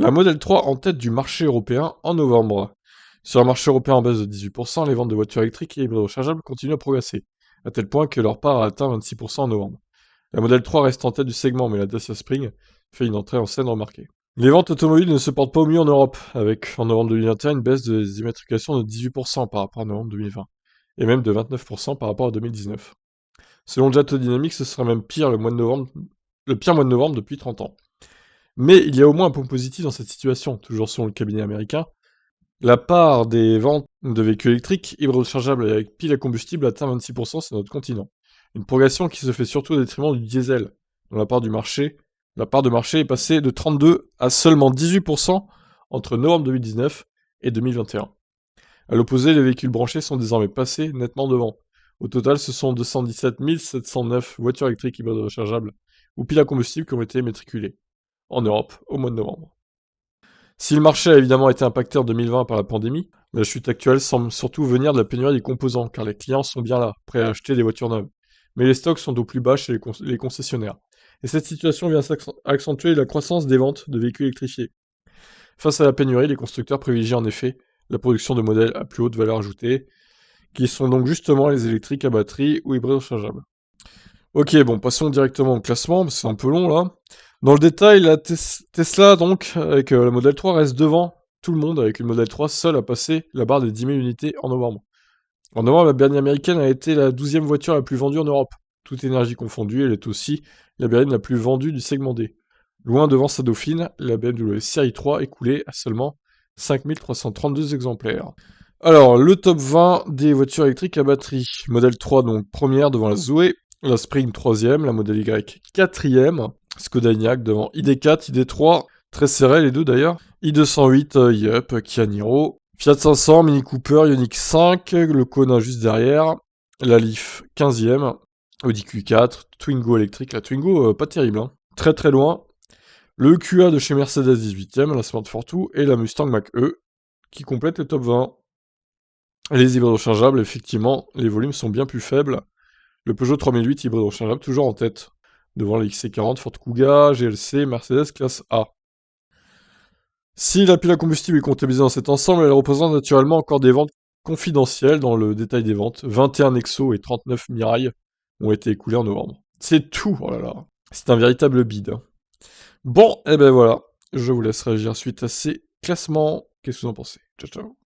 La Model 3 en tête du marché européen en novembre. Sur un marché européen en baisse de 18%, les ventes de voitures électriques et hybrides rechargeables continuent à progresser, à tel point que leur part a atteint 26% en novembre. La Model 3 reste en tête du segment, mais la Dacia Spring fait une entrée en scène remarquée. Les ventes automobiles ne se portent pas au mieux en Europe, avec en novembre 2021 une baisse des immatriculations de 18% par rapport à novembre 2020, et même de 29% par rapport à 2019. Selon Jet Dynamics, ce sera même pire le pire mois de novembre depuis 30 ans. Mais il y a au moins un point positif dans cette situation, toujours selon le cabinet américain. La part des ventes de véhicules électriques, hybrides rechargeables et avec pile à combustible atteint 26% sur notre continent. Une progression qui se fait surtout au détriment du diesel, dont la part de marché est passée de 32 à seulement 18% entre novembre 2019 et 2021. À l'opposé, les véhicules branchés sont désormais passés nettement devant. Au total, ce sont 217 709 voitures électriques hybrides rechargeables ou piles à combustible qui ont été matriculées en Europe au mois de novembre. Si le marché a évidemment été impacté en 2020 par la pandémie, la chute actuelle semble surtout venir de la pénurie des composants, car les clients sont bien là, prêts à acheter des voitures neuves. Mais les stocks sont au plus bas chez les concessionnaires. Et cette situation vient accentuer la croissance des ventes de véhicules électrifiés. Face à la pénurie, les constructeurs privilégient en effet la production de modèles à plus haute valeur ajoutée, qui sont donc justement les électriques à batterie ou hybrides rechargeables. Ok, bon, passons directement au classement, parce que c'est un peu long là. Dans le détail, la Tesla, donc, avec la Model 3, reste devant tout le monde, avec une Model 3 seule à passer la barre des 10 000 unités en novembre. En novembre, la berline américaine a été la 12e voiture la plus vendue en Europe. Toute énergie confondue, elle est aussi la berline la plus vendue du segment D. Loin devant sa dauphine, la BMW Série 3 écoulée à seulement 5 332 exemplaires. Alors, le top 20 des voitures électriques à batterie. Model 3, donc première devant la Zoé, la Spring 3e, la Model Y 4e, Skoda Enyaq devant ID4, ID3, très serré les deux d'ailleurs, i208, Yup, Kia Niro, Fiat 500, Mini Cooper, Ioniq 5, le Kona juste derrière, la Leaf 15e, Audi Q4, Twingo électrique, la Twingo pas terrible, hein. Très très loin, le QA de chez Mercedes 18e, la Smart Fortwo et la Mustang Mach-E qui complètent le top 20. Les hybrides rechargeables, effectivement, les volumes sont bien plus faibles. Le Peugeot 3008 hybride rechargeable toujours en tête, devant la XC40, Ford Kuga, GLC, Mercedes classe A. Si la pile à combustible est comptabilisée dans cet ensemble, elle représente naturellement encore des ventes confidentielles dans le détail des ventes. 21 Nexo et 39 Mirai ont été écoulés en novembre. C'est tout, oh là là. C'est un véritable bide. Bon, et ben voilà. Je vous laisse réagir suite à ces classements. Qu'est-ce que vous en pensez? Ciao, ciao.